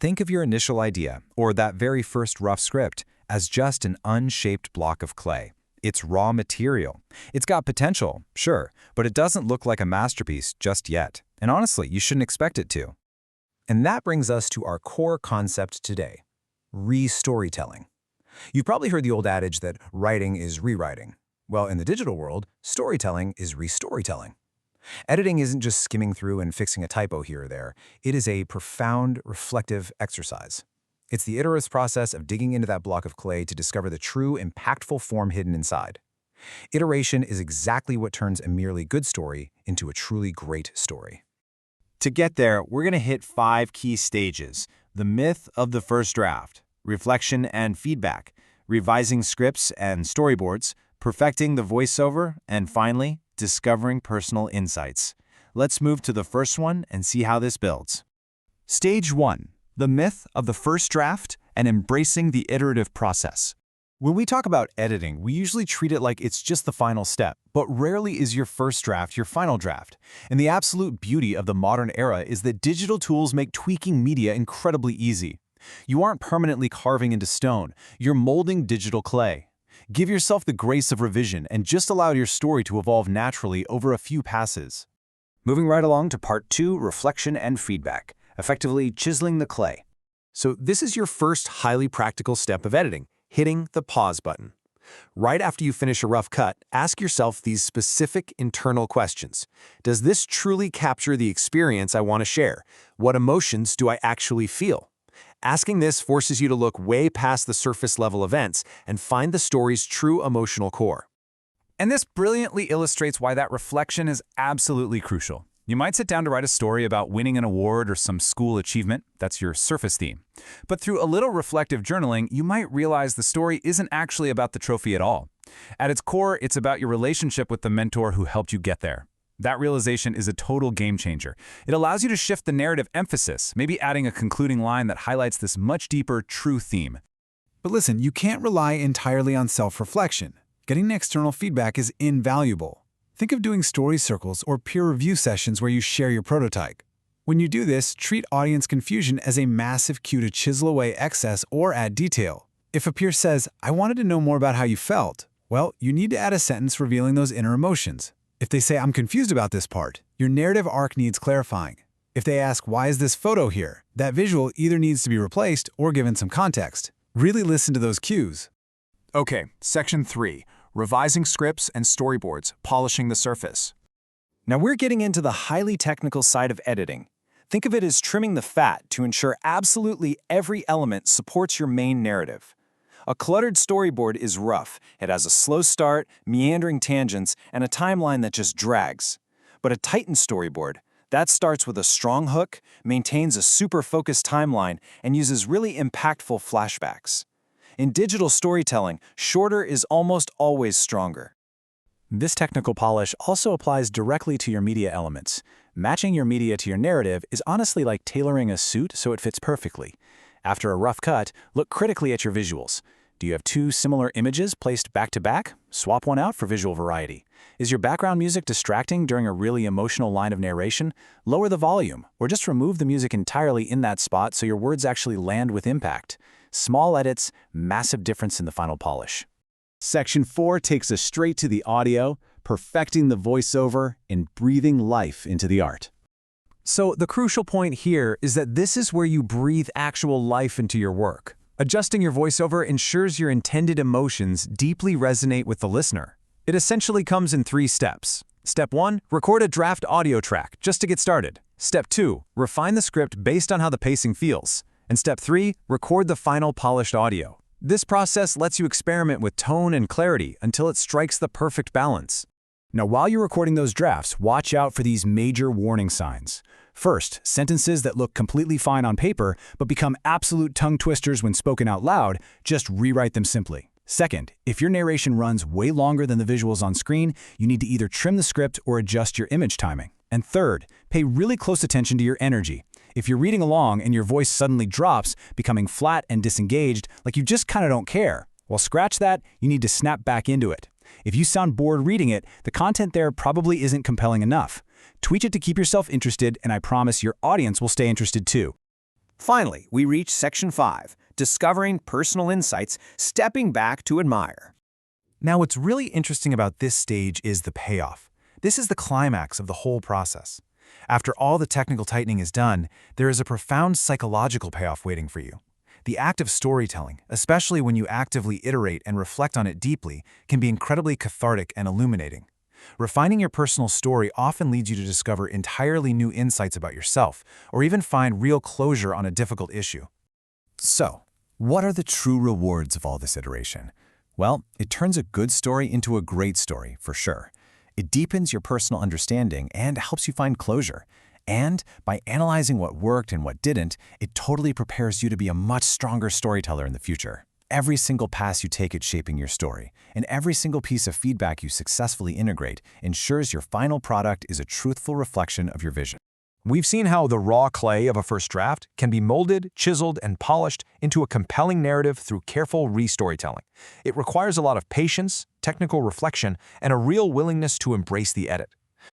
Think of your initial idea, or that very first rough script, as just an unshaped block of clay. It's raw material. It's got potential, sure, but it doesn't look like a masterpiece just yet. And honestly, you shouldn't expect it to. And that brings us to our core concept today: re-storytelling. You've probably heard the old adage that writing is rewriting. Well, in the digital world, storytelling is re-storytelling. Editing isn't just skimming through and fixing a typo here or there. It is a profound, reflective exercise. It's the iterative process of digging into that block of clay to discover the true, impactful form hidden inside. Iteration is exactly what turns a merely good story into a truly great story. To get there, we're going to hit 5 key stages: the myth of the first draft, reflection and feedback, revising scripts and storyboards, perfecting the voiceover, and finally, discovering personal insights. Let's move to the first one and see how this builds. Stage 1. The myth of the first draft and embracing the iterative process. When we talk about editing, we usually treat it like it's just the final step, but rarely is your first draft your final draft. And the absolute beauty of the modern era is that digital tools make tweaking media incredibly easy. You aren't permanently carving into stone, you're molding digital clay. Give yourself the grace of revision and just allow your story to evolve naturally over a few passes. Moving right along to part 2, reflection and feedback, effectively chiseling the clay. So this is your first highly practical step of editing, hitting the pause button. Right after you finish a rough cut, ask yourself these specific internal questions. Does this truly capture the experience I want to share? What emotions do I actually feel? Asking this forces you to look way past the surface-level events and find the story's true emotional core. And this brilliantly illustrates why that reflection is absolutely crucial. You might sit down to write a story about winning an award or some school achievement. That's your surface theme. But through a little reflective journaling, you might realize the story isn't actually about the trophy at all. At its core, it's about your relationship with the mentor who helped you get there. That realization is a total game changer. It allows you to shift the narrative emphasis, maybe adding a concluding line that highlights this much deeper, true theme. But listen, you can't rely entirely on self-reflection. Getting external feedback is invaluable. Think of doing story circles or peer review sessions where you share your prototype. When you do this, treat audience confusion as a massive cue to chisel away excess or add detail. If a peer says, "I wanted to know more about how you felt," well, you need to add a sentence revealing those inner emotions. If they say, "I'm confused about this part," your narrative arc needs clarifying. If they ask, "Why is this photo here?" that visual either needs to be replaced or given some context. Really listen to those cues. Okay, section 3, revising scripts and storyboards, polishing the surface. Now we're getting into the highly technical side of editing. Think of it as trimming the fat to ensure absolutely every element supports your main narrative. A cluttered storyboard is rough. It has a slow start, meandering tangents, and a timeline that just drags. But a tightened storyboard, that starts with a strong hook, maintains a super focused timeline, and uses really impactful flashbacks. In digital storytelling, shorter is almost always stronger. This technical polish also applies directly to your media elements. Matching your media to your narrative is honestly like tailoring a suit so it fits perfectly. After a rough cut, look critically at your visuals. Do you have 2 similar images placed back to back? Swap one out for visual variety. Is your background music distracting during a really emotional line of narration? Lower the volume, or just remove the music entirely in that spot so your words actually land with impact. Small edits, massive difference in the final polish. Section 4 takes us straight to the audio, perfecting the voiceover and breathing life into the art. So the crucial point here is that this is where you breathe actual life into your work. Adjusting your voiceover ensures your intended emotions deeply resonate with the listener. It essentially comes in 3 steps. Step 1, record a draft audio track just to get started. Step 2, refine the script based on how the pacing feels. And Step 3, record the final polished audio. This process lets you experiment with tone and clarity until it strikes the perfect balance. Now, while you're recording those drafts, watch out for these major warning signs. First, sentences that look completely fine on paper but become absolute tongue twisters when spoken out loud, just rewrite them simply. Second, if your narration runs way longer than the visuals on screen, you need to either trim the script or adjust your image timing. And third, pay really close attention to your energy. If you're reading along and your voice suddenly drops, becoming flat and disengaged, like you just kind of don't care, well, scratch that, you need to snap back into it. If you sound bored reading it, the content there probably isn't compelling enough. Tweak it to keep yourself interested, and I promise your audience will stay interested too. Finally, we reach Section 5, Discovering Personal Insights, Stepping Back to Admire. Now, what's really interesting about this stage is the payoff. This is the climax of the whole process. After all the technical tightening is done, there is a profound psychological payoff waiting for you. The act of storytelling, especially when you actively iterate and reflect on it deeply, can be incredibly cathartic and illuminating. Refining your personal story often leads you to discover entirely new insights about yourself, or even find real closure on a difficult issue. So, what are the true rewards of all this iteration? Well, it turns a good story into a great story, for sure. It deepens your personal understanding and helps you find closure. And by analyzing what worked and what didn't, it totally prepares you to be a much stronger storyteller in the future. Every single pass you take at shaping your story, and every single piece of feedback you successfully integrate ensures your final product is a truthful reflection of your vision. We've seen how the raw clay of a first draft can be molded, chiseled, and polished into a compelling narrative through careful re-storytelling. It requires a lot of patience, technical reflection, and a real willingness to embrace the edit.